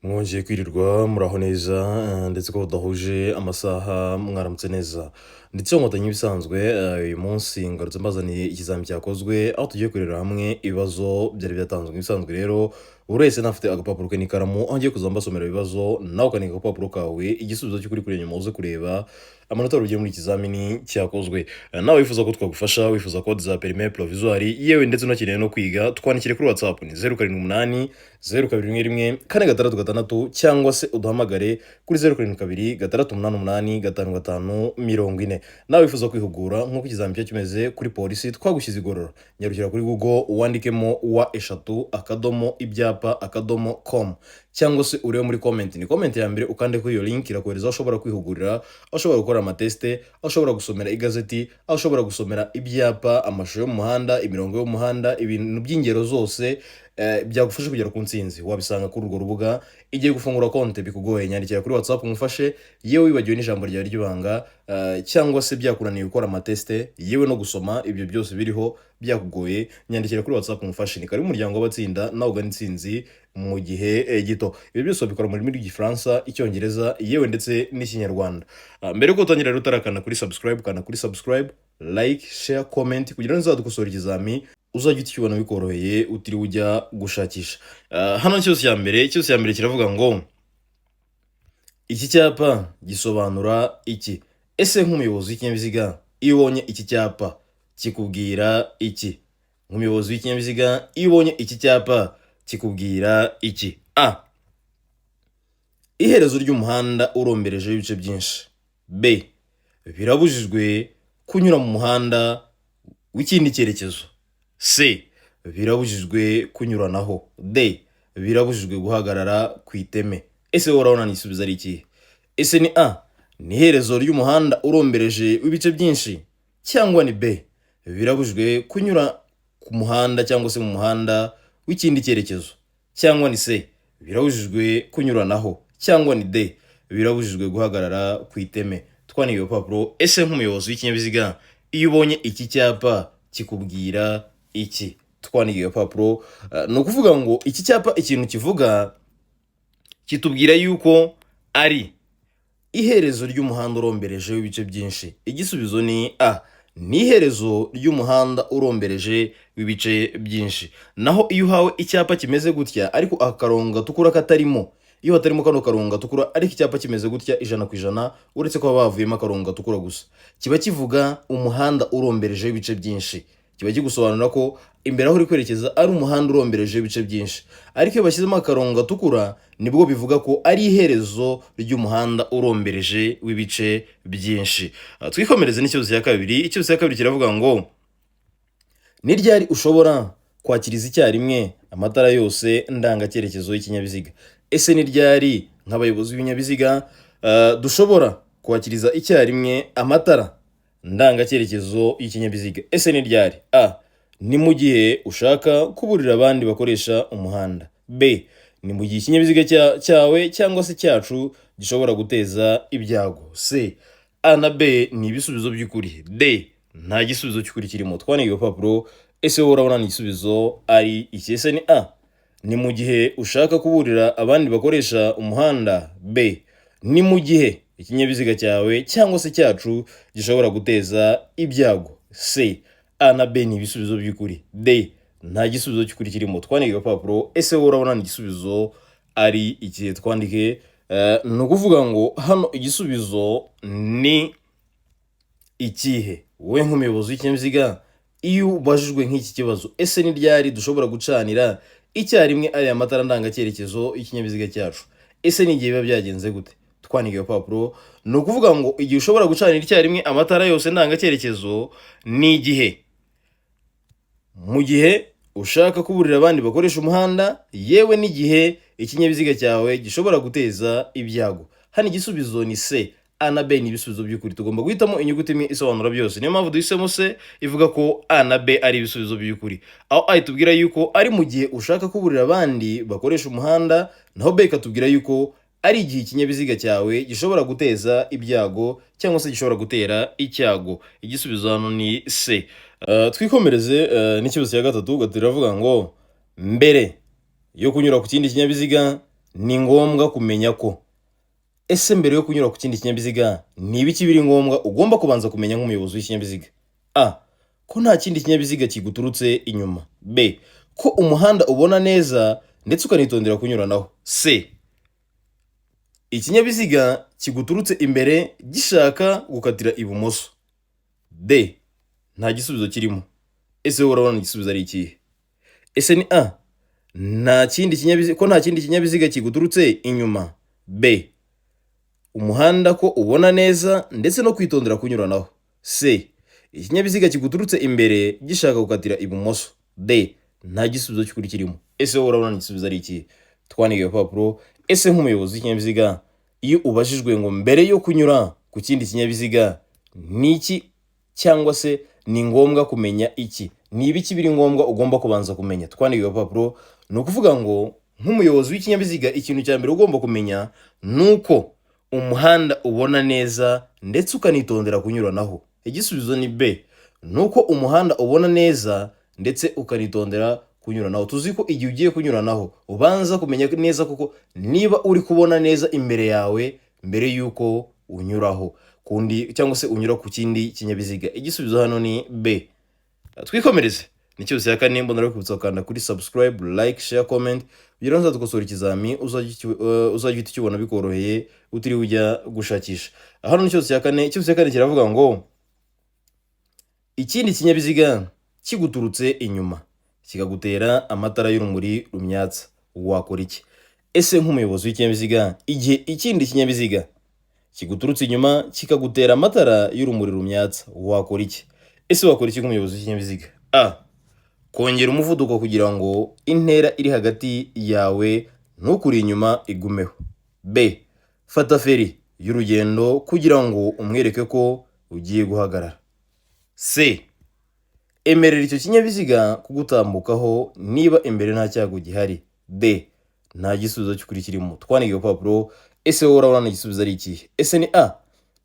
Mwongeye kwirirwa muraho neza ndetse ko budahuje amasaha mwaramutse neza ndetse nkotanyi ibisanzwe uyu munsi ngarutse mbazaniye ikizami cyakozwe aho tugiye kurera hamwe ibibazo byari byatanzwe ibisanzwe rero buri wese nafite agapapuro ke n'ikaramu aho ngiye kuza mbasomera ibibazo nawe ukanika agapapuro kawe igisubizo cy'ukuri kuri inyuma uze kureba amanota rugiye muri ikizamini cyakozwe. Nawe wifuza ko twagufasha wifuza kode za perime provisoire yewe ndetse unakeneye no kwiga twandikire kuri WhatsApp ni 0788 021 466 cyangwa se uduhamagare kuri 0722 688 5540. Nawe wifuza kwihugura nk'uko ikizami cyo kimeze kuri polisi twagushyize igorora nyarukira kuri Google wandikemo wa3ibyapa.com cyangwa se urebe muri comment ni comment ya mbere ukande kuri iyo link irakohereza aho ushobora kwihugurira aho ushobora gukora amateste aho ushobora gusomera igazeti aho ushobora gusomera ibyapa amashusho yo mu muhanda imirongo yo mu muhanda ibintu by'ingero zose byagufasha kugera ku ntsinzi wabisanga kuri urwo rubuga. Igiye gufungura konti bikugoye nyandikira kuri WhatsApp umufashe yewe wibagiwe n'ijambo ryawe ry'ibanga cyangwa se byakunaniye gukora amateste yewe no gusoma ibyo byose biriho byakugoye nyandikira kuri WhatsApp umufashe ni kari umuryango w'abatsinda nawe ugana intsinzi mu gihe gito. Ibi byose bikora mu rurimi rw'igifaransa icyongereza yewe ndetse n'ikinyarwanda. Mbere ko utangira rero utarakana kuri subscribe kana kuri subscribe like share comment kugira ngo nzadukosora ikizami uzajya ukibona bikoroheye utiri ujya gushakisha. Hano cyose ya mbere kiravuga ngo iki cyapa gisobanura iki? Ese nk'umuyobozi w'ikinyabiziga iyo ubonye iki cyapa kikubwira iki? Nk'umuyobozi w'ikinyabiziga iyo ubonye iki cyapa kikubwira iki? A. Iherezo ry'umuhanda urombereje ibice byinshi. B. Birabujijwe kunyura mu muhanda w'ikindi cyerekezo. C. Birabujijwe kunyuranaho. D. Birabujijwe guhagarara ku iteme. Ese wowe urabona nisubiza ari iki? Ese ni A. Ni iherezo ry'umuhanda urombereje w'ibice byinshi cyangwa ni B. Birabujijwe kunyura ku muhanda cyangwa se mu muhanda w'ikindi cyerekezo cyangwa ni C. Birabujijwe kunyuranaho cyangwa ni D. Birabujijwe guhagarara ku iteme. Twaniye urupapuro. Ese nk'umuyobozi w'ikinyabiziga iyo ubonye iki cyapa kikubwira iki? Twaniye urupapuro. No kuvuga ngo iki cyapa ikintu kivuga kitubwira yuko ari iherezo ry'umuhanda urombereje w'ibice byinshi. Igisubizo ni A. Ni iherezo ry'umuhanda urombereje w'ibice byinshi. Naho iyo uhawe icyapa kimeze gutya ariko akarongo gatukura katarimo, iyo hatarimo kano karongo gatukura ariko icyapa kimeze gutya 100% uretse ko bavuyemo akarongo gatukura gusa, kiba kivuga umuhanda urombereje w'ibice byinshi. Kiba kigusobanura ko imbere aho uri kwerekeza ari umuhanda urombereje ibice byinshi. Ariko iyo bashyizemo akarongo gatukura nibwo bivuga ko ari iherezo ry'umuhanda urombereje w'ibice byinshi. Twikomereze n'ikibazo cya kabiri. Ikibazo cya kabiri kiravuga ngo ni ryari ushobora kwakiriza icyarimwe amatara yose ndangacyerekezo y'ikinyabiziga? Ese ni ryari nk'abayobozi b'ibinyabiziga dushobora kwakiriza icyarimwe amatara ndangacyerekezo y'ikinyabiziga? Ese ni ryari? A. Ni mu gihe ushaka kuburira abandi bakoresha umuhanda. B. Ni mu gihe ikinyabiziga cyawe cyangwa se cyacu gishobora guteza ibyago. C. A na B ni ibisubizo by'ukuri. D. Nta gisubizo cy'ukuri kirimo. Twaniye urupapuro. Ese wowe urabona igisubizo ari iki? Ese ni A. Ni mu gihe ushaka kuburira abandi bakoresha umuhanda. B. Ni mu gihe ikinyabiziga cyawe cyangwa se cyacu gishobora guteza ibyago. C. A na B ni ibisubizo by'ukuri. D. Nta gisubizo cy'ukuri kirimo. Twandike agapapuro. Ese wowe urabona igisubizo ari iki? Twandike. Ni ukuvuga ngo hano igisubizo ni ikihe? Wowe nk'umuyobozi w'ikinyabiziga iyo ubajijwe nk'iki kibazo, ese ni ryari dushobora gucanira icyarimwe aya matara ndangacyerekezo y'ikinyabiziga cyacu? Ese ni igihe biba byagenze gute? Twandike agapapuro. Ni ukuvuga ngo igihe ushobora gucanira icyarimwe amatara yose ndangacyerekezo ni igihe mu gihe ushaka kuburira abandi bakoresha umuhanda yewe n'igihe ikinyabiziga cyawe gishobora guteza ibyago. Hano igisubizo ni C. A na B ni ibisubizo by'ukuri. Tugomba guhitamo inyuguti imwe isobanura byose. Niyo mpamvu duhisemo C ivuga ko A na B ari ibisubizo by'ukuri. Aho A itubwira yuko ari mu gihe ushaka kuburira abandi bakoresha umuhanda, naho B ikatubwira yuko ari igihe ikinyabiziga cyawe gishobora guteza ibyago cyangwa se gishobora gutera icyago. Igisubizo hano ni C. Twikomereze n'ikibazo cya gatatu. Gatiravuga ngo mbere yo kunyura ku kindi kinyabiziga ni ngombwa kumenya ko ese mbere yo kunyura ku kindi kinyabiziga ni ibiki biri ngombwa ugomba kubanza kumenya nk'umuyobozi w'ikinyabiziga? A. Ko nta kindi kinyabiziga kiguturutse inyuma. B. Ko umuhanda ubona neza ndetse ukanitondera kunyuranaho. C. Ikinyabiziga kiguturutse imbere gishaka gukatira ibumoso. D. Nta gisubizo kirimo. Ese wowe urabona igisubizo ari ikihe? Ese ni A. Nta kindi kinyabiziga kiguturutse inyuma. B. Umuhanda ko ubona neza ndetse no kwitondera kunyuranaho. C. Ikinyabiziga kiguturutse imbere gishaka gukatira ibumoso. D. Nta gisubizo cy'ukuri kirimo. Ese wowe urabona igisubizo ari ikihe? Twandike agapapuro. Ese nk'umuyobozi w'ikinyabiziga iyo ubajijwe ngo mbere yo kunyura ku kindi kinyabiziga ni iki cyangwa se ni ngombwa kumenya iki? Ni ibiki biri ngombwa ugomba kubanza kumenya? Twandike agapapuro. Ni ukuvuga ngo nk'umuyobozi w'ikinyabiziga ikintu cya mbere ugomba kumenya ni uko umuhanda ubona neza ndetse ukanitondera kunyuranaho. Igisubizo ni B. Nuko umuhanda ubona neza ndetse ukanitondera kunyuranaho. Tuzi ko igihe ugiye kunyuranaho ubanza kumenya neza kuko niba uri kubona neza imbere yawe mbere yuko unyuraho kundi cyangwa se unyura ku kindi kinyabiziga. Igisubizo hano ni B. Twikomereze. Ni cyose ya kane mbona rero kanda kuri subscribe, like, share, comment. Kugira ngo nzadukosora ikizami uzajya ukibona bikoroheye utiri ujya gushakisha. Hano ni cyose ya kane kiravuga ngo ikindi kinyabiziga kiguturutse inyuma kikagutera amatara y'urumuri rumyatsa wakora iki? Ese nk'umuyobozi w'ikinyabiziga igihe ikindi kinyabiziga kiguturutse inyuma kikagutera amatara y'urumuri rumyatsa wakora iki? Ese wakora iki nk'umuyobozi w'ikinyabiziga? A. Kongera umuvuduko kugira ngo intera iri hagati yawe ntukuri inyuma igumeho. B. Fata feri y'urugendo kugira ngo umwereke ko ugiye guhagarara. C. Emerera icyo kinyabiziga kugutambukaho niba imbere nta cyago gihari. D. Nta gisubizo cy'ukuri kirimo. Twandike agapapuro. Ese wowe urabona igisubizo ari ikihe? Ese ni A.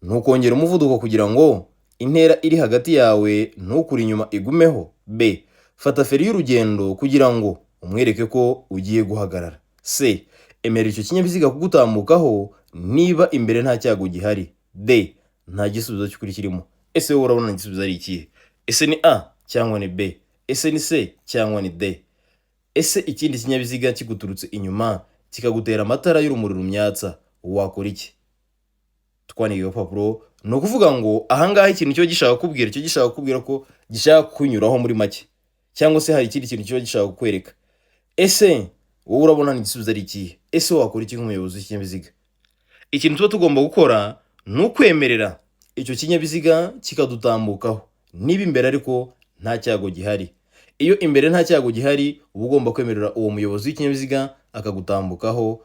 Ntukongera umuvuduko kugira ngo intera iri hagati yawe ntukuri inyuma igumeho. B. Fata feri y'urugendo kugira ngo umwereke ko ugiye guhagarara. C. Emerera icyo kinyabiziga kugutambukaho niba imbere nta cyago gihari. D. Nta gisubizo cy'ukuri kirimo. Ese wowe urabona igisubizo ari ikihe? Ese ni A cyangwa ni B? Ese ni C cyangwa ni D? Ese ikindi kinyabiziga kiguturutse inyuma kikagutera amatara y'urumuri rumyatsa wakora iki? Twandike agapapuro. Ni ukuvuga ngo ahangaha ikintu cyo gishaka kukubwira ko gishaka kunyuraho muri make, cyangwa se hari ikindi kintu cyo gishaka kukwereka. Ese wowe urabona igisubizo ari ikihe? Ese wakora iki nk'umuyobozi w'ikinyabiziga? Ikintu tuba tugomba gukora ni ukwemerera icyo kinyabiziga kikadutambukaho niba imbere ariko nta cyago gihari. Iyo imbere nta cyago gihari uba ugomba kwemerera uwo muyobozi w'ikinyabiziga akagutambukaho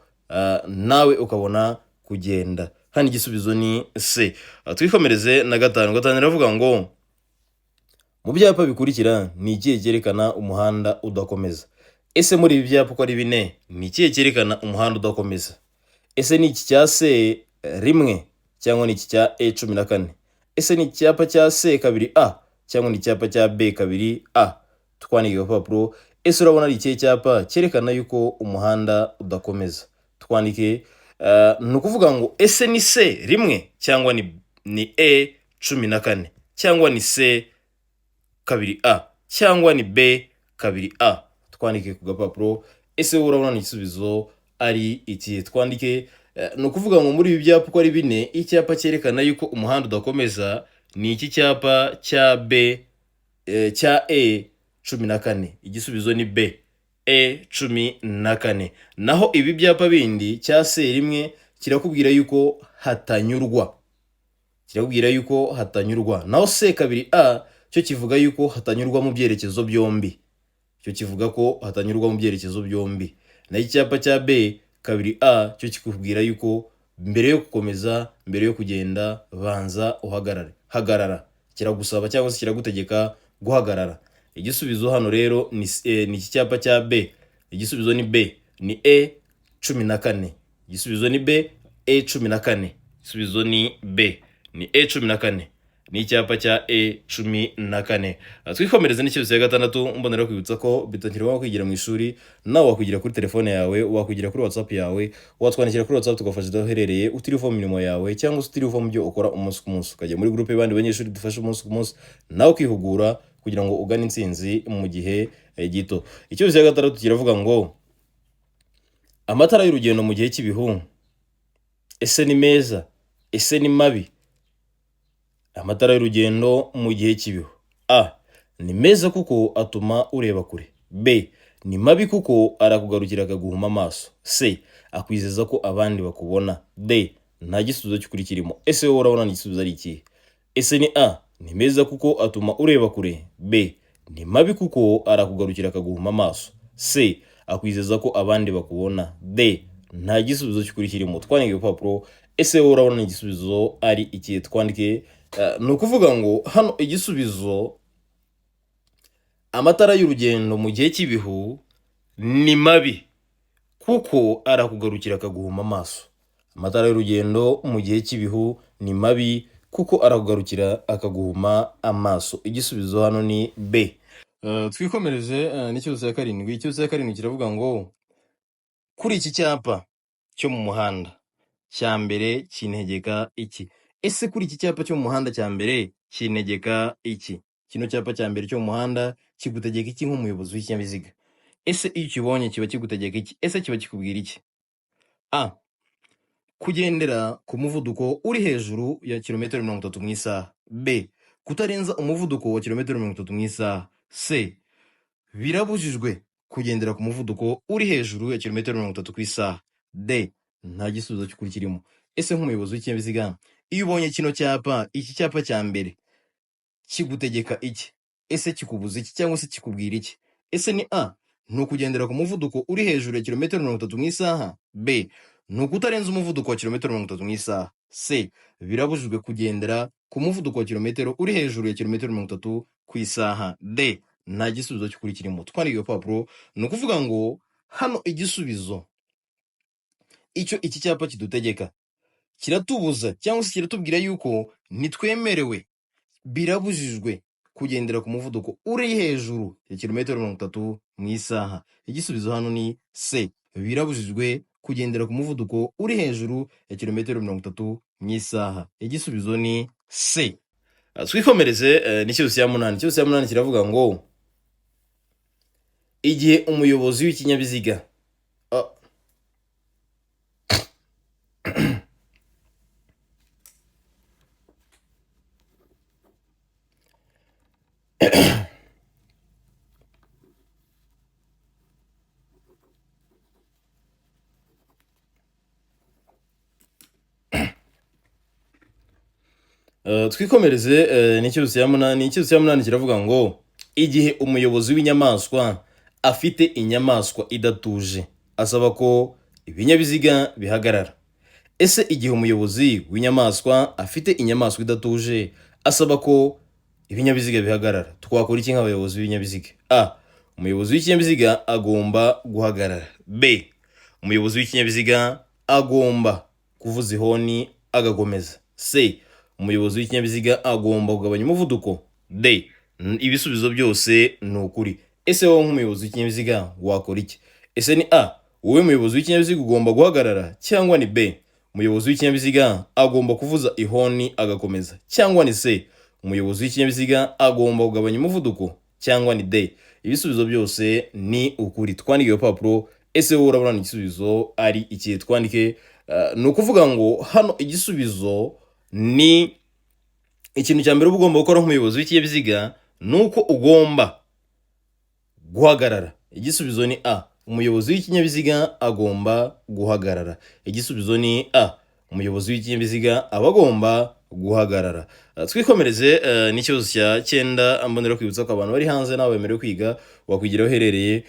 nawe ukabona kugenda. Hano igisubizo ni C. Twikomereze na gatanu. Gatanu iravuga ngo mu byapa bikurikira ni ikihe cyerekana umuhanda udakomeza? Ese muri ibi byapa uko ari bine ni ikihe cyerekana umuhanda udakomeza? Ese ni iki cya C rimwe cyangwa ni iki cya E14? Ese ni icyapa cya C kabiri A cyangwa ni icyapa cya B kabiri A? Twandike agapapuro. Ese urabona ari ikihe cyapa cyerekana yuko umuhanda udakomeza? Twandike. Ni ukuvuga ngo ese ni C rimwe cyangwa ni E14 cyangwa ni C kabiri A cyangwa ni B kabiri A? Twandike ku gapapuro. Ese urabona igisubizo ari iki? Twandike. Ni ukuvuga ngo muri ibi byapa uko ari bine icyapa cyerekana yuko umuhanda udakomeza ni iki cyapa cya B cya E14. Igisubizo ni B, E14. Naho ibi byapa bindi cya C rimwe kirakubwira yuko hatanyurwa. Naho C kabiri A cyo kivuga yuko hatanyurwa mu byerekezo byombi. Naho icyapa cya B kabiri A cyo kikubwira yuko mbere yo gukomeza, mbere yo kugenda banza hagarara. Kiragusaba cyangwa se kiragutegeka guhagarara. Igisubizo hano rero ni iki cyapa cya B. Igisubizo ni B, ni E14. Igisubizo ni B, E14. Igisubizo ni B, ni E14. ni icyapa cya E14. Twikomereze n'ikibazo cya gatandatu, mbonera kwibutsa ko bitakiri ngombwa kwigira mu ishuri, nawe wakwigira kuri telefone yawe, wakwigira kuri WhatsApp yawe, watwandikira kuri WhatsApp tugafasha aho uherereye, utiriwe uva mu mirimo yawe cyangwa se utiriwe uva mu byo ukora umunsi ku munsi, ukajya muri groupe y'abandi banyeshuri dufasha umunsi ku munsi, nawe ukihugura kugira ngo ugane intsinzi mu gihe gito. Ikibazo cya gatandatu kiravuga ngo amatara y'urugendo mu gihe cy'ibihu ese ni meza, ese ni mabi? Amatara y'urugendo mu gihe cy'ibihu: A, ni meza kuko atuma ureba kure. B, ni mabi kuko arakugarukira akaguhuma amaso. C, akwizeza ko abandi bakubona. D, nta gisubizo cy'ukuri kirimo. Ese wowe urabona igisubizo ari ikihe? Ese ni A, ni meza kuko atuma ureba kure. B, ni mabi kuko arakugarukira akaguhuma amaso. C, akwizeza ko abandi bakubona. D, nta gisubizo cy'ukuri kirimo. Twandike ibipapuro. Ese wowe urabona igisubizo ari ikihe? Twandike. Ni ukuvuga ngo hano igisubizo, amatara y'urugendo mu gihe cy'ibihu ni mabi kuko arakugarukira akaguhuma amaso. Amatara y'urugendo mu gihe cy'ibihu ni mabi kuko arakugarukira akaguhuma amaso. Igisubizo hano ni B. Twikomereze n'ikibazo cya karindwi. Ikibazo cya karindwi kiravuga ngo kuri iki cyapa cyo mu muhanda cya mbere kintegeka iki? Ese kuri iki cyapa cyo mu muhanda cya mbere kintegeka iki? Kino cyapa cya mbere cyo mu muhanda kigutegeka iki nk'umuyobozi w'ikinyabiziga? Ese iyo ukibonye kiba kigutegeka iki? Ese kiba kikubwira iki? A, kugendera ku muvuduko uri hejuru ya kilometero 30 mu isaha. B, kutarenza umuvuduko wa kilometero 30 mu isaha. C, birabujijwe kugendera ku muvuduko uri hejuru ya kilometero 30 ku isaha. D, nta gisubizo cy'ukuri kirimo. Ese nk'umuyobozi w'ikinyabiziga, iyo ubonye kino cyapa, iki cyapa cya mbere kigutegeka iki? Ese kikubuza iki cyangwa se kikubwira iki? Ese ni A, ni ukugendera ku muvuduko uri hejuru ya kilometero 30 mu isaha. B, ni ukutarenza umuvuduko wa kilometero 30 mu isaha. C, birabujijwe kugendera ku muvuduko wa kilometero uri hejuru ya kilometero 30 ku isaha. D, nta gisubizo cy'ukuri kirimo. Twandike ibipapuro. Ni ukuvuga ngo hano igisubizo, icyo iki cyapa kidutegeka, kiratubuza cyangwa se kiratubwira yuko ntitwemerewe, birabujijwe kugendera ku muvuduko uri hejuru ya kilometero 30 mu isaha. Igisubizo hano ni C, birabujijwe kugendera ku muvuduko uri hejuru ya kilometero 30 mu isaha. Igisubizo ni C. Twikomereze n'ikibazo cya munani. Ikibazo cya munani kiravuga ngo igihe umuyobozi w'ikinyabiziga twikomereze n'ikibazo cya munani. Ikibazo cya munani kiravuga ngo igihe umuyobozi w'inyamaswa afite inyamaswa idatuje asaba ko ibinyabiziga bihagarara. Ese igihe umuyobozi w'inyamaswa afite inyamaswa idatuje asaba ko ibinyabiziga bihagarara, twakora iki nk'abayobozi b'ibinyabiziga? A, umuyobozi w'ikinyabiziga agomba guhagarara. B, umuyobozi w'ikinyabiziga agomba kuvuza ihoni agakomeza. C, umuyobozi w'ikinyabiziga agomba kugabanya umuvuduko. D, ibisubizo byose ni ukuri. Ese wowe nk'umuyobozi w'ikinyabiziga wakora iki? Ese ni A, wowe muyobozi w'ikinyabiziga ugomba guhagarara, cyangwa ni B, umuyobozi w'ikinyabiziga agomba kuvuza ihoni agakomeza, cyangwa ni C, umuyobozi w'ikinyabiziga agomba kugabanya umuvuduko, cyangwa ni D, ibisubizo byose ni ukuri. Twandike ibipapuro. Ese wowe urabona igisubizo ari ikihe? Twandike. Ni ukuvuga ngo hano igisubizo ni ikintu cya mbere uba ugomba gukora nk'umuyobozi w'ikinyabiziga ni uko ugomba guhagarara. Igisubizo ni A, umuyobozi w'ikinyabiziga agomba guhagarara. Igisubizo ni A, umuyobozi w'ikinyabiziga aba agomba guhagarara. Twikomereze n'ikibazo cya 9. Mbonera kwibutsa ko abantu bari hanze nawe bemerewe kwiga, wakwigira aho uherereye,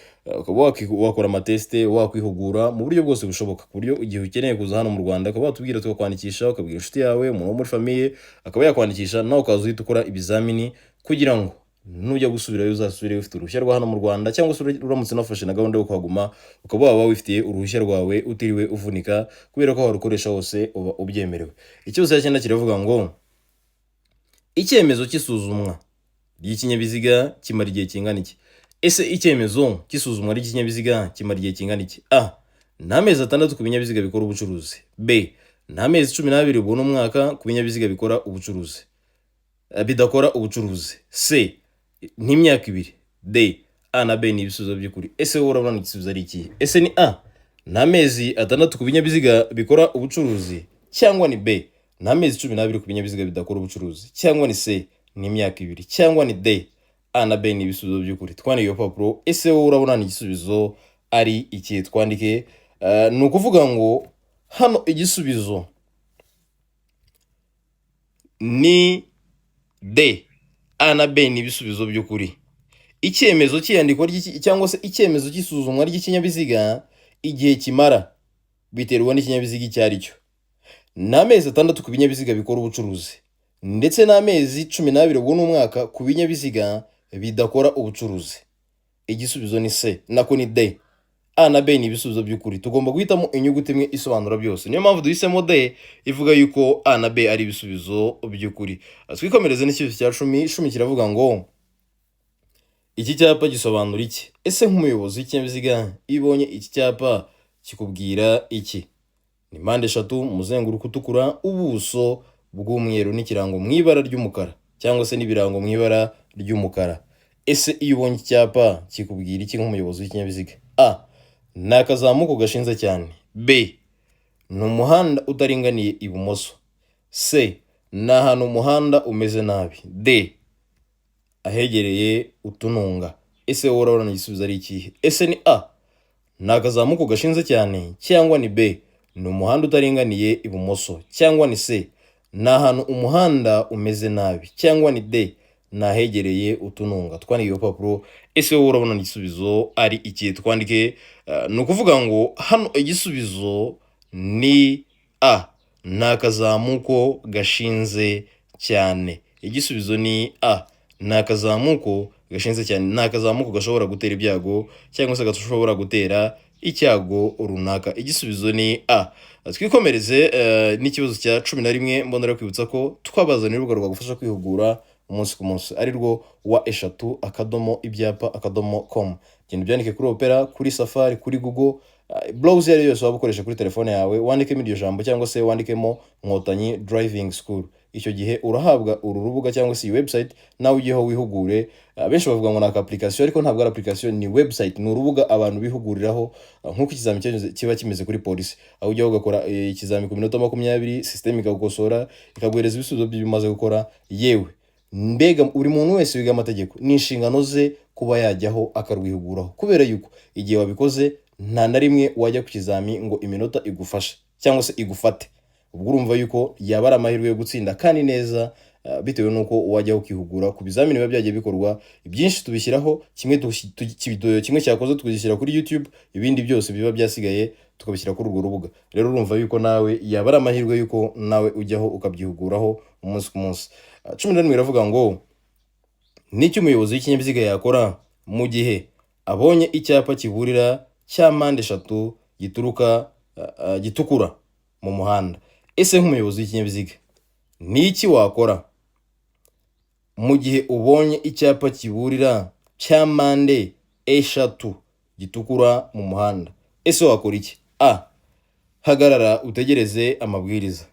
wakora amatesite, wakwihugura mu buryo bwose bushoboka, ku buryo igihe ukeneye kuza hano mu Rwanda ukaba watubwira tukakwandikisha, ukabwira inshuti yawe, umuntu wo muri famiye akaba yakwandikisha, nawe ukaza uhita ukora ibizamini kugira ngo nujya gusubirayo uzasubire ufite uruhushya rwa hano mu Rwanda, cyangwa se uramutse unafashe na gahunda yo kuhaguma ukaba waba wifitiye uruhushya rwawe utiriwe uvunika, kubera ko warukoresha hose uba ubyemerewe. Ikibazo cya 9 kiravuga ngo icyemezo cy'isuzumwa ry'ikinyabiziga kimara igihe kingana iki? Ese icyemezo cy'isuzumwa ry'ikinyabiziga kimara igihe kingana iki? A. Ni amezi 6 ku binyabiziga bikora ubucuruzi. B. Ni amezi 12 ubwo n'umwaka ku binyabiziga bikora ubucuruzi bidakora ubucuruzi. C. Ni imyaka 2. D. A na B ni ibisubizo by'ukuri. Ese wowe urabona igisubizo ari iki? Ese ni A. Ni amezi 6 ku binyabiziga bikora ubucuruzi, cyangwa ni B. Ni amezi 12 ku binyabiziga bidakora ubucuruzi, cyangwa ni C. Ni imyaka 2, cyangwa ni D. A na B ni ibisubizo by'ukuri. Twandike iyo papuro. Ese wowe urabona ni igisubizo ari iki? Twandike ni ukuvuga ngo hano igisubizo ni D. A na B ni ibisubizo by'ukuri. Icyemezo cy'iyandikwa cyangwa se icyemezo cy'isuzumwa ry'ikinyabiziga igihe kimara biterwa n'ikinyabiziga icyo ari cyo. Ni amezi 6 ku binyabiziga bikora ubucuruzi, ndetse n'amezi 12 ubwo n'umwaka ku binyabiziga bidakora ubucuruzi. Igisubizo ni C, nako ni D. A na B ni ibisubizo by'ukuri. Tugomba guhitamo inyuguti imwe isobanura byose. Niyo mpamvu duhisemo D ivuga yuko A na B ari ibisubizo by'ukuri. Twikomereze n'icyifuzo cya 10 kiravuga ngo iki cyapa gisobanura iki? Ese nk'umuyobozi w'ikinyabiziga ibonye iki cyapa kikubwira iki? Ni mpande 3, umuzenguruko utukura, ubuso bw'umweru n'ikirango mu ibara ry'umukara, cyangwa se n'ibirango mu ibara ry'umukara. Ese iyo ubonye iki cyapa kikubwira iki nk'umuyobozi w'ikinyabiziga? A. Ni akazamuko gashinze cyane. B. Ni umuhanda utaringaniye ibumoso. C. Ni ahantu umuhanda umeze nabi. D. Ahegereye utununga. Ese wowe urabona igisubizo ari ikihe? Ese ni A. Ni akazamuko gashinze cyane, cyangwa ni B. Ni umuhanda utaringaniye ibumoso, cyangwa ni C. Ni ahantu umuhanda umeze nabi, cyangwa ni D. Ni ahegereye utununga. Twandike iyo papuro. Ese wowe urabona igisubizo ari iki? Twandike ni ukuvuga ngo hano igisubizo ni A. Ni akazamuko gashinze cyane. Igisubizo ni A. Ni akazamuko gashinze cyane. Ni akazamuko gashobora gutera ibyago, cyangwa se gashobora gutera icyago runaka. Igisubizo ni A. Twikomereze n'ikibazo cya 11. Mbonera kwibutsa ko twabazanira urubuga rwagufasha kwihugura umunsi ku munsi, ari rwo wa#ibyapa.com. Genda ubyandike kuri Opera, kuri Safari, kuri Google, browser yari yose waba ukoresha kuri telefone yawe, wandikemo iryo jambo cyangwa se wandikemo Nkotanyi Driving School. Icyo gihe urahabwa uru rubuga cyangwa se iyi website, nawe ujyeho wihugure. Benshi bavuga ngo naka application, ariko ntabwo ari application, ni website, ni urubuga abantu bihuguriraho nk'uko ikizami kiba kimeze kuri polisi, aho ujyaho ugakora ikizami ku minota 20, system ikagukosora ikaguhereza ibisubizo by'ibimaze gukora. Yewe mbega buri muntu wese wiga amategeko ni inshingano ze kuba yajyaho akarwihuguraho, kubera yuko igihe wabikoze nta na rimwe wajya ku kizami ngo iminota igufashe cyangwa se igufate. Ubwo urumva yuko yaba ari amahirwe yo gutsinda kandi neza, bitewe nuko wajyaho ukihugura ku bizamini biba byagiye bikorwa. Ibyinshi tubishyiraho, kimwe cyakoze tugishyira kuri YouTube, ibindi byose biba byasigaye tukabishyira kuri urwo rubuga. Rero urumva yuko nawe yaba ari amahirwe yuko nawe ujyaho ukabyihuguraho umunsi ku munsi. 11 iravuga ngo n'icyo umuyobozi w'ikinyabiziga yakora mu gihe abonye icyapa kiburira cya mpande 3 gitukura mu muhanda. Ese nk'umuyobozi w'ikinyabiziga ni iki wakora mu gihe ubonye icyapa kiburira cya mpande 3 gitukura mu muhanda? Ese wakora iki? A. Hagarara utegereze amabwiriza.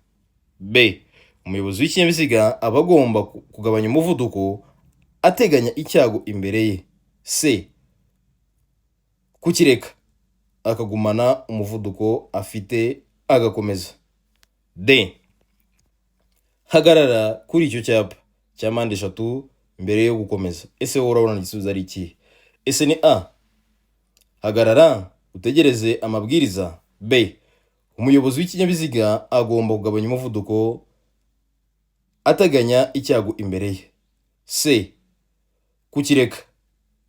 B. Umuyobozi w'ikinyabiziga aba agomba kugabanya umuvuduko ateganya icyago imbere ye. C. Kukireka akagumana umuvuduko afite agakomeza. D. Hagarara kuri icyo cyapa cya mpande 3 mbere yo gukomeza. Ese wowe urabona igisubizo ari iki? Ese ni A. Hagarara utegereze amabwiriza. B. Umuyobozi w'ikinyabiziga agomba kugabanya umuvuduko ateganya icyago imbere ye. C. Kukireka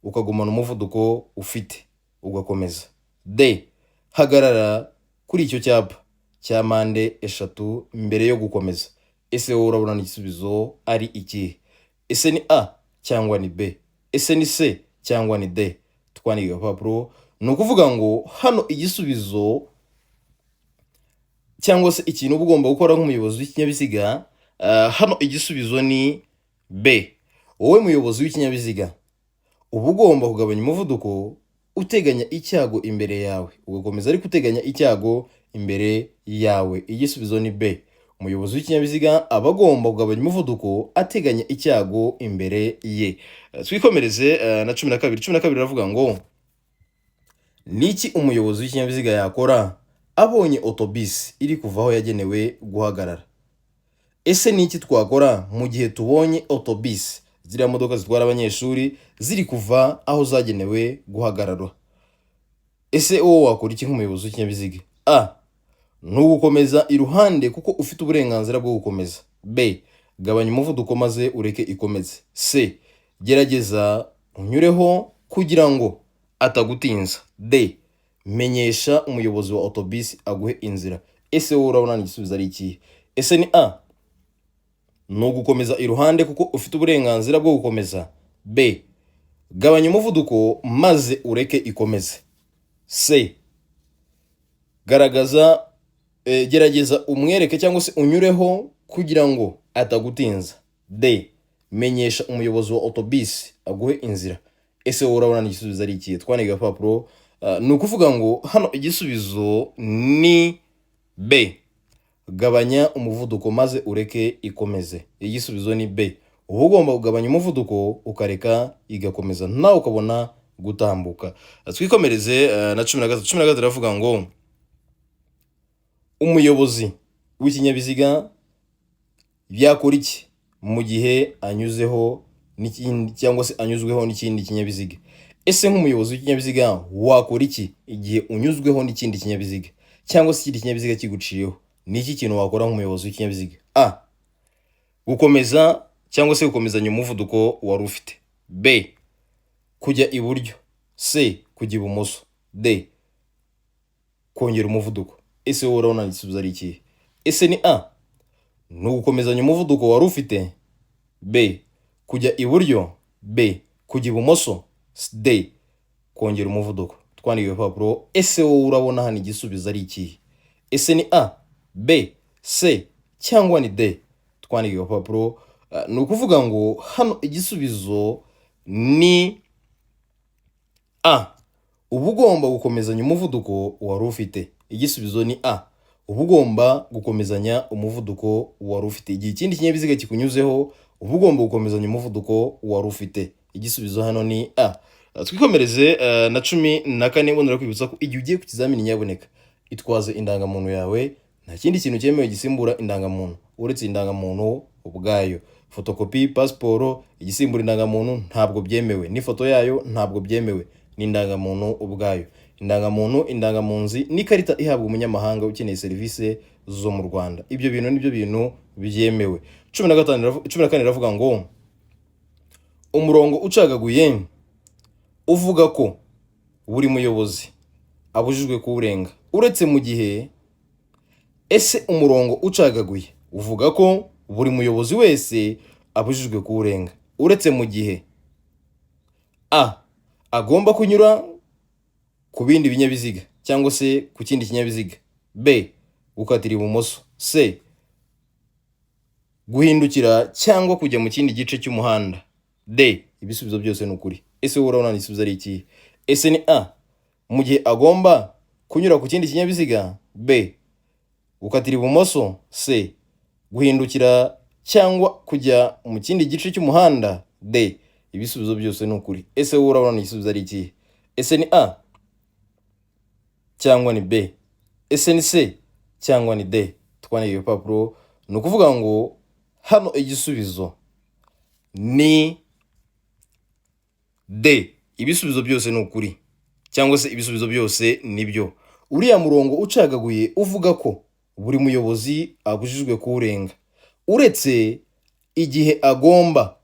ukagumana umuvuduko ufite ugakomeza. D. Hagarara kuri icyo cyapa cya mpande 3 mbere yo gukomeza. Ese wowe urabona igisubizo ari iki? Ese ni A cyangwa ni B? Ese ni C cyangwa ni D? Twandike papuro. Ni ukuvuga ngo hano igisubizo cyangwa se ikintu ugomba gukora nk'umuyobozi w'ikinyabiziga, hano igisubizo ni B. Wowe muyobozi w'ikinyabiziga uba ugomba kugabanya umuvuduko uteganya icyago imbere yawe, ugakomeza ariko uteganya icyago imbere yawe. Igisubizo ni B. Umuyobozi w'ikinyabiziga aba agomba kugabanya umuvuduko ateganya icyago imbere ye. Twikomereze na 12. 12 iravuga ngo niki umuyobozi w'ikinyabiziga yakora abonye otobisi iri kuva aho yagenewe guhagarara? Ese niki twakora mu gihe tubonye otobisi, ziriya modoka zitwara abanyeshuri, ziri kuva aho zagenewe guhagarara? Ese wowe wakora iki nk'umuyobozi w'ikinyabiziga? A. Ni ugukomeza iruhande kuko ufite uburenganzira bwo gukomeza. B. Gabanya umuvuduko maze ureke ikomeze. C. Gerageza unyureho kugira ngo atagutinza. D. Menyesha umuyobozi wa otobisi aguhe inzira. Ese wowe urabona igisubizo ari ikihe? Ese ni A. Ni ugukomeza iruhande kuko ufite uburenganzira bwo gukomeza. B. Gabanya umuvuduko maze ureke ikomeze. C. Gerageza umwereke cyangwa se unyureho kugira ngo atagutinza. D. Menyesha umuyobozi wa otobisi aguhe inzira. Ese wowe urabona igisubizo ari ikihe? Twandike agapapuro. Ni ukuvuga ngo hano igisubizo ni B. Gabanya umuvuduko maze ureke ikomeze. Igisubizo ni B. Uba ugomba kugabanya umuvuduko ukareka igakomeza, nawe ukabona gutambuka. Twikomereze na 13. 13 iravuga ngo umuyobozi w'ikinyabiziga yakora iki mu gihe anyuzeho n'ikindi cyangwa se anyuzweho n'ikindi kinyabiziga? Ese nk'umuyobozi w'ikinyabiziga wakora iki igihe unyuzweho n'ikindi kinyabiziga cyangwa se ikindi kinyabiziga kiguciyeho? Ni iki kintu wakora nk'umuyobozi w'ikinyabiziga? A. Gukomeza cyangwa se gukomezanya umuvuduko wari ufite. B. Kujya iburyo. C. Kujya ibumoso. D. Kongera umuvuduko. Ese wowe urabona igisubizo ari ikihe? Ese ni A. Ni ugukomezanya umuvuduko wari ufite. B. Kujya iburyo. B. Kujya ibumoso. D. Kongera umuvuduko. Twandike agapapuro. Ese wowe urabona hano igisubizo ari ikihe? Ese ni A, B, C cyangwa ni D? Twandike agapapuro. Ni ukuvuga ngo hano igisubizo ni A. Uba ugomba gukomezanya umuvuduko wari ufite. Igisubizo ni A. Uba ugomba gukomezanya umuvuduko wari ufite. Igihe ikindi kinyabiziga kikunyuzeho, uba ugomba gukomezanya umuvuduko wari ufite. Igisubizo hano ni A. Twikomereze na 14. Ubonera kwibutsa ko igihe ugiye ku kizamini nyaboneka itwaze indangamuntu yawe. Nta kindi kintu cyemewe gisimbura indangamuntu uretse indangamuntu ubwayo. Fotokopi, pasiporo, igisimbura indangamuntu ntabwo byemewe. N'ifoto yayo ntabwo byemewe. Ni indangamuntu ubwayo. Indangamuntu, indangamunzi n'ikarita ihabwa umunyamahanga ukeneye serivisi zo mu Rwanda. Ibyo bintu nibyo bintu byemewe. 14 iravuga ngo umurongo ucagaguye uvuga ko buri muyobozi abujijwe kuwurenga uretse mu gihe. Ese umurongo ucagaguye uvuga ko buri muyobozi wese abujijwe kuwurenga uretse mu gihe A. Agomba kunyura ku bindi binyabiziga cyangwa se ku kindi kinyabiziga. B. Gukatira ibumoso. C. Guhindukira cyangwa kujya mu kindi gice cy'umuhanda. D. Ibisubizo byose ni ukuri. Ese wowe urabona igisubizo ari iki? Ese ni A. Mu gihe agomba kunyura ku kindi kinyabiziga. B. Gukatira ibumoso. C. Guhindukira cyangwa kujya mu kindi gice cy'umuhanda. D. Ibisubizo byose ni ukuri. Ese wowe urabona igisubizo ari iki? Ese ni A cyangwa ni B? Ese ni C cyangwa ni D? Twandike igipapuro. Ni ukuvuga ngo hano igisubizo ni D. Ibisubizo byose ni ukuri cyangwa se ibisubizo byose nibyo. Uriya murongo ucagaguye uvuga ko buri muyobozi abujijwe kuwurenga uretse igihe agomba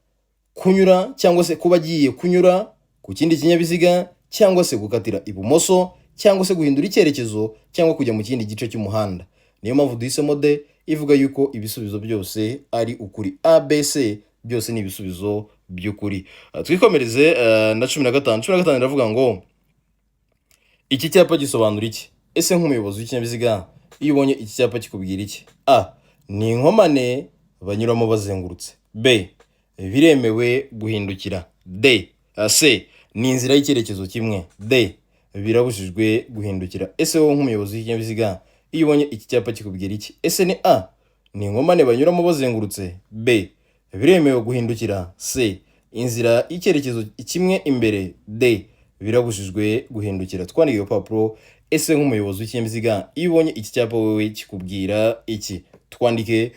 kunyura cyangwa se kuba agiye kunyura ku kindi kinyabiziga cyangwa se gukatira ibumoso cyangwa se guhindura icyerekezo cyangwa kujya mu kindi gice cy'umuhanda. Niyo mpamvu duhisemo D ivuga yuko ibisubizo byose ari ukuri. A, B, C byose ni ibisubizo by'ukuri. Twikomereze na 15. 15 iravuga ngo iki cyapa gisobanura iki? Ese nk'umuyobozi w'ikinyabiziga iyo ubonye iki cyapa kikubwira iki? A. Ni inkomane banyuramo bazengurutse. B. biremewe guhindukira. C ni inzira y'icyerekezo kimwe. D birabujijwe guhindukira. Ese wowe nk'umuyobozi w'ikinyabiziga iyo ubonye iki cyapa kikubwira iki? Ese ni A ni inkomane banyuramo bazengurutse. B biremewe guhindukira. C inzira y'icyerekezo kimwe imbere. D birabujijwe guhindukira. Twandike urupapuro. Ese nk'umuyobozi w'ikinyabiziga iyo ubonye iki cyapa wowe kikubwira iki? Twandike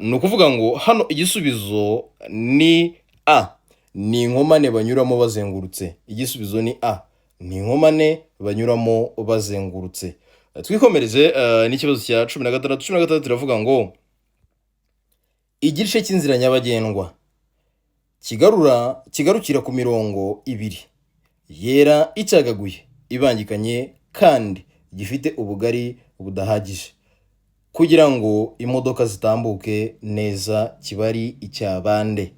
ni ukuvuga ngo hano igisubizo ni A ni inkomane banyuramo bazengurutse. Igisubizo ni A ni inkomane banyuramo bazengurutse. Twikomereze n'ikibazo cya 16. 16 turavuga ngo igice cy'inzira nyabagendwa kigarukira ku mirongo ibiri yera icagaguye ibangikanye kandi gifite ubugari budahagije kugira ngo imodoka zitambuke neza kibari icyabande.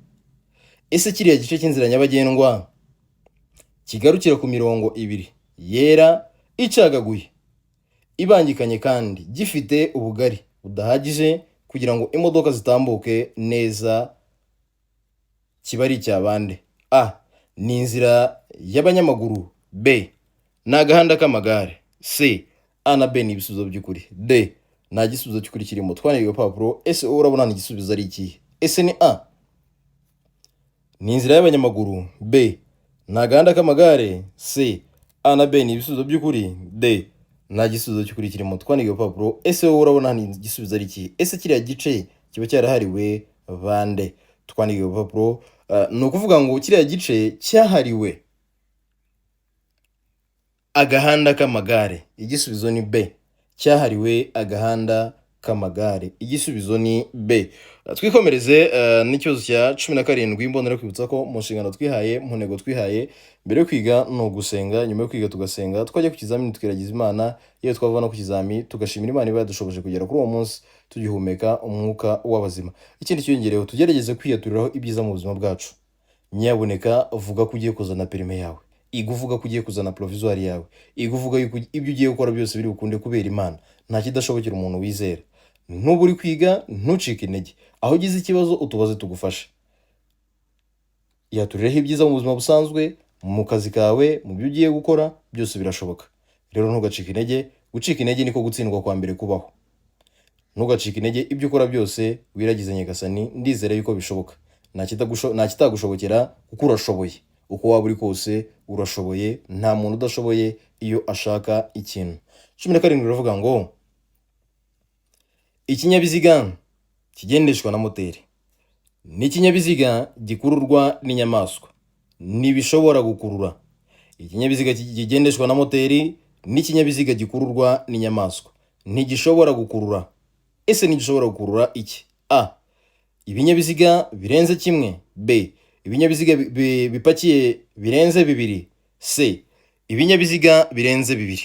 Ese kiriya gice cy'inzira nyabagendwa kigarukira ku mirongo ibiri yera icagaguye ibangikanye kandi gifite ubugari budahagije kugira ngo imodoka zitambuke neza kibari icyabande. A ni inzira y'abanyamaguru. B ni agahanda k'amagare. C A na B ni ibisubizo by'ukuri. D nta gisubizo cy'ukuri kirimo. Twandike urupapuro. Ese wowe urabona ni igisubizo ari ikihe? Ese ni A ni inzira y'abanyamaguru. B ni agahanda k'amagare. C A na B ni ibisubizo by'ukuri. D nta gisubizo cy'ukuri kirimo. Twandike urupapuro. Ese wowe urabona ni igisubizo ari ikihe? Ese kiriya gice kiba cyarahariwe bande? Twandike urupapuro. Ni ukuvuga ngo kiriya gice cyahariwe agahanda k'amagare. Igisubizo ni B cyahariwe agahanda k'amagare. Igisubizo ni B. Twikomereze n'ikibazo cya 17. Mbonera kwibutsa ko mu nshingano twihaye mu ntego twihaye mbere yo kwiga no gusenga, nyuma yo kwiga tugasenga, twajya ku kizamini tukiragiza Imana, iyo twava no ku kizamini tugashimira Imana iba yadushoboje kugera kuri uwo munsi tugihumeka umwuka w'abazima. Ikindi cyongereho tugerageze kwiyaturiraho ibyiza mu buzima bwacu. Nyaboneka vuga ko ugiye kuzana perime yawe, iguvuga ko ugiye kuzana provisoire yawe, iguvuga yuko ibyo ugiye gukora byose biri bukunde kubera Imana. Nta kidashobokera umuntu wizera. Nubu uri kwiga ntucike intege, aho ugize ikibazo utubaze tugufasha. Yaturireho ibyiza mu buzima busanzwe, mu kazi kawe, mu byo ugiye gukora byose birashoboka. Rero ntugacike intege. Gucika intege niko gutsindwa kwa mbere kubaho. Ntugacike intege, ibyo ukora byose wiragize Nyagasani, ndizera yuko bishoboka. Nta kitagushobokera kuko urashoboye. Uko waba uri kose urashoboye, nta muntu udashoboye iyo ashaka ikintu. 17 uravuga ngo ikinyabiziga kigendeshwa na moteri ni ikinyabiziga gikururwa n'inyamaswa ntibishobora gukurura. Ikinyabiziga kigendeshwa na moteri ni ikinyabiziga gikururwa n'inyamaswa ntigishobora gukurura. Ese ntigishobora gukurura iki? A ibinyabiziga birenze kimwe. B ibinyabiziga bipakiye birenze bibiri. C ibinyabiziga birenze bibiri.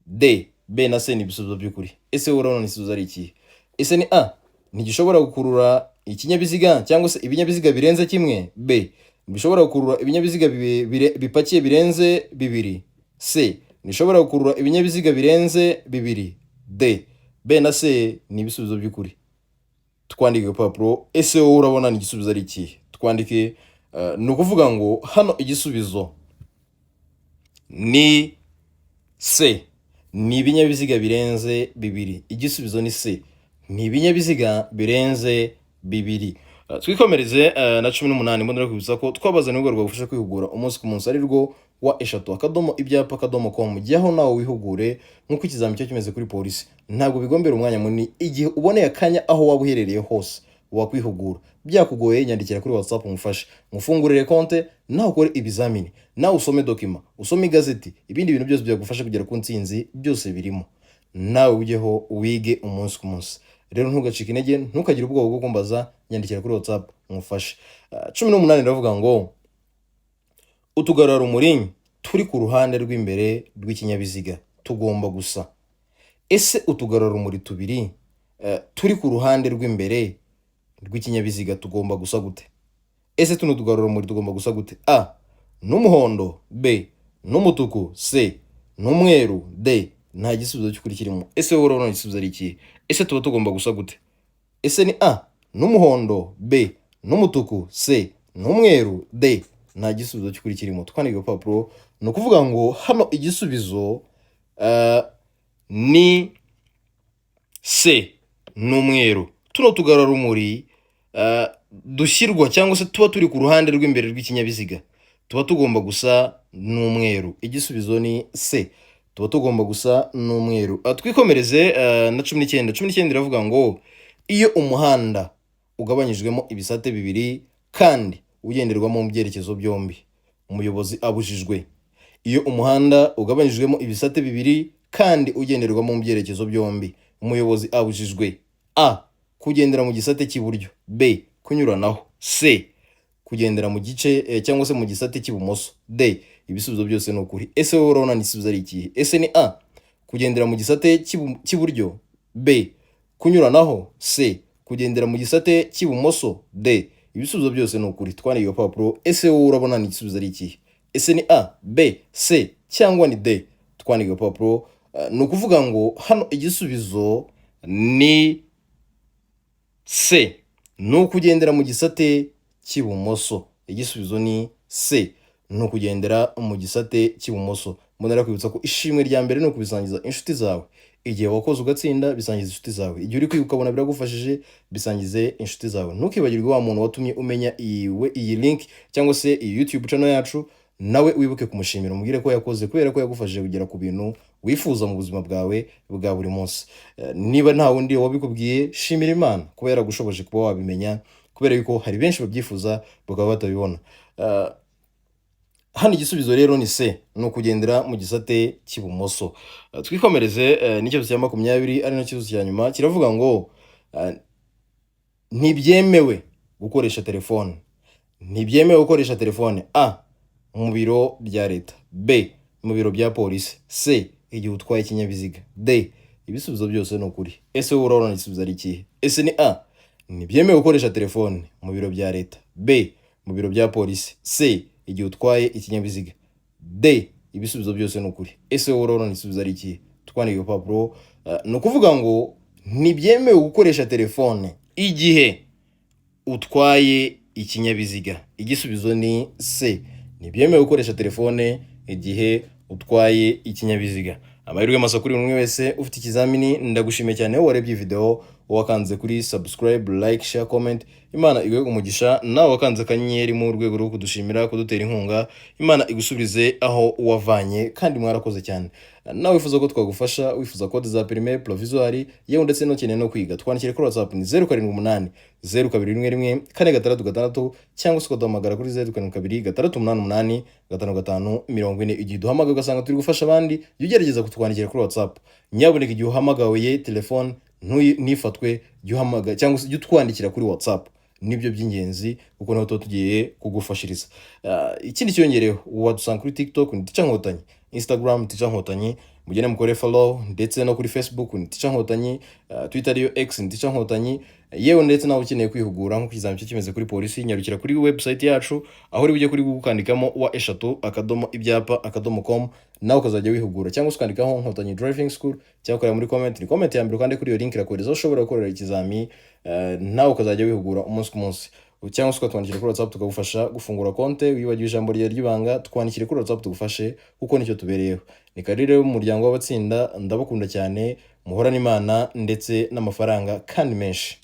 D B na C ni ibisubizo by'ukuri. Ese urabona ni ibisubizo ari iki? Ese ni A ntigishobora gukurura ikinyabiziga cyangwa se ibinyabiziga birenze kimwe. B bishobora gukurura ibinyabiziga bipakiye birenze bibiri. C nishobora gukurura ibinyabiziga birenze bibiri. D B na C ni ibisubizo by'ukuri. Twandike urupapuro. Ese wowe urabona ni igisubizo ari iki? Twandike ni ukuvuga ngo hano igisubizo ni C ni ibinyabiziga birenze bibiri. Igisubizo ni C ni ibinyabiziga birenze bibiri. Twikomereze na 18. Mbonera kwibutsa ko twabazana urwego rwagufasha kwihugura umunsi ku munsi ari rwo wa eshatu akadomo ibyapa akadomo.com. Jyaho nawe wihugure nk'uko ikizamini cyo kimeze kuri polisi. Ntabwo bigombera umwanya munini, igihe uboneye akanya aho waba uherereye hose wakwihugura. Byakugoye nyandikira kuri WhatsApp umufashe, mufungurire konte nawe ukore ibizamini, nawe usome dokima, usome igazeti, ibindi bintu byose byagufasha kugera ku ntsinzi byose birimo. Nawe ujyeho wige umunsi ku munsi. Rero ntugacike intege, ntukagire ubwoba bwo kumbaza, nyandikira kuri WhatsApp umufashe. 18 ndavuga ngo utugarura umurinyi turi ku ruhande rw'imbere rw'ikinyabiziga tugomba gusa. Ese utugarura umuri tubiri turi ku ruhande rw'imbere rw'ikinyabiziga tugomba gusa gute? Ese tuno tugarura umuri tugomba gusa gute? A n'umuhondo. B n'umutuku. C n'umweru. D nta gisubizo cy'ukuri kirimo. Ese wowe urabona igisubizo ari iki? Ese tuba tugomba gusa gute? Ese ni A n'umuhondo. B n'umutuku, C n'umweru, D nta gisubizo cy'ukuri kirimo. Twandike urupapuro. Ni ukuvuga ngo hano igisubizo ni C n'umweru. Tuno tugarurarumuri dushyirwa cyangwa se tuba turi ku ruhande rw'imbere rw'ikinyabiziga tuba tugomba gusa n'umweru. Igisubizo ni C, tuba tugomba gusa n'umweru. Twikomereze na 19. 19 iravuga ngo iyo umuhanda ugabanyijwemo ibisate bibiri kandi ugenderwamo mu byerekezo byombi, umuyobozi abujijwe. Iyo umuhanda ugabanyijwemo ibisate bibiri kandi ugenderwamo mu byerekezo byombi, umuyobozi abujijwe: A kugendera mu gisate cy'iburyo, B kunyuranaho, C kugendera mu gice cyangwa se mu gisate cy'ibumoso, D ibisubizo byose ni ukuri. Ese wowe urabona ni igisubizo ari ikihe? Ese ni A kugendera mu gisate cy'iburyo, B kunyuranaho, C kugendera mu gisate cy'ibumoso, D ibisubizo byose ni ukuri. Twandike iyo papuro. Ese wowe urabona ni igisubizo ari ikihe? Ese ni A, B, C cyangwa ni D? Twandike iyo papuro. Ni ukuvuga ngo hano igisubizo ni C, ni ukugendera mu gisate cy'ibumoso. Igisubizo ni C, ni ukugendera mu gisate cy'ibumoso. Mbonera kwibutsa ko ishimwe rya mbere ni ukubisangiza inshuti zawe. Igihe wakoze ugatsinda, bisangiza inshuti zawe. Igihe uri kwiga ukabona biragufashije, bisangize inshuti zawe. Ntukibagirwe wa muntu watumye umenya iyi link cyangwa se iyi YouTube channel yacu, nawe wibuke kumushimira, umubwire ko yakoze kubera ko yagufashije kugera ku bintu wifuza mu buzima bwawe bwa buri munsi. Niba nta wundi wabikubwiye, shimira Imana kuba yaragushoboje kuba wabimenya, kubera yuko hari benshi babyifuza bakaba batabibona. Hano igisubizo rero ni C, ni ukugendera mu gisate cy'ibumoso. Twikomereze n'ikibazo cya 20 ari nacyo cya nyuma, kiravuga ngo ntibyemewe gukoresha telefone. Ntibyemewe gukoresha telefone: A mu biro bya leta, B mu biro bya polisi, C igihe utwaye ikinyabiziga, D ibisubizo byose ni ukuri. Ese wowe urabona igisubizo ari ikihe? Ese ni A ntibyemewe gukoresha telefone mu biro bya leta, B mu biro bya polisi, C igihe utwaye ikinyabiziga, D ibisubizo byose ni ukuri. Ese wowe urabona igisubizo ari ikihe? Twandike urupapuro. Ni ukuvuga ngo ntibyemewe gukoresha telefone igihe utwaye ikinyabiziga. Igisubizo ni C, ntibyemewe gukoresha telefone igihe utwaye ikinyabiziga. Amahirwe masa kuri buri wese ufite ikizamini. Ndagushimiye cyane wowe warebye video, wakanze kuri subscribe, like, share, comment. Imana iguhe umugisha. Nawe wakanze kanyenyeri mu rwego rwo kudushimira, kudutera inkunga. Imana igusubize aho wavanye, kandi mwarakoze cyane. Nawe wifuza ko twagufasha, wifuza code za primaire, provisoire, yewe ndetse no keneye no kwiga, twandikire kuri WhatsApp ni 078 0211 466 cyangwa se ukaduhamagara kuri 072 688 5540. Igihe duhamagaye ugasanga turi gufasha abandi, jya ugerageza kutwandikira kuri WhatsApp. Nyaboneka igihe uhamagaye telefone ntifatwe, jya uhamagara cyangwa se jya utwandikira kuri WhatsApp. Nibyo by'ingenzi kuko naho tugiye kugufashiriza. Ikindi cyongereho, wadusanga kuri TikTok ni Teacher Nkotanyi, Instagram Teacher Nkotanyi, mugene mukore follow, ndetse no kuri Facebook ni Teacher Nkotanyi, Twitter yo X ni Teacher Nkotanyi. Yewe ndetse nawe ukeneye kwihugura nko kizamini cyo kimeze kuri polisi, nyarukira kuri website yacu aho uri bujye kuri gukandikamo wa3.com, nawe ukazajya wihugura, cyangwa ukandikaho Nkotanyi Driving School, cyangwa ukora muri comment. Ni comment ya mbere kandi kuri iyo link irakohereza ushobora gukorera ikizamini, nawe ukazajya wihugura umunsi ku munsi. Cyangwa twandikire kuri WhatsApp tukagufasha gufungura konte. Wibagiwe ijambo ry'ibanga, twandikire kuri WhatsApp tugufashe kuko nicyo tubereyeho. Ni karire mu muryango w'abatsinda. Ndabakunda cyane, muhorana Imana ndetse n'amafaranga kandi menshi.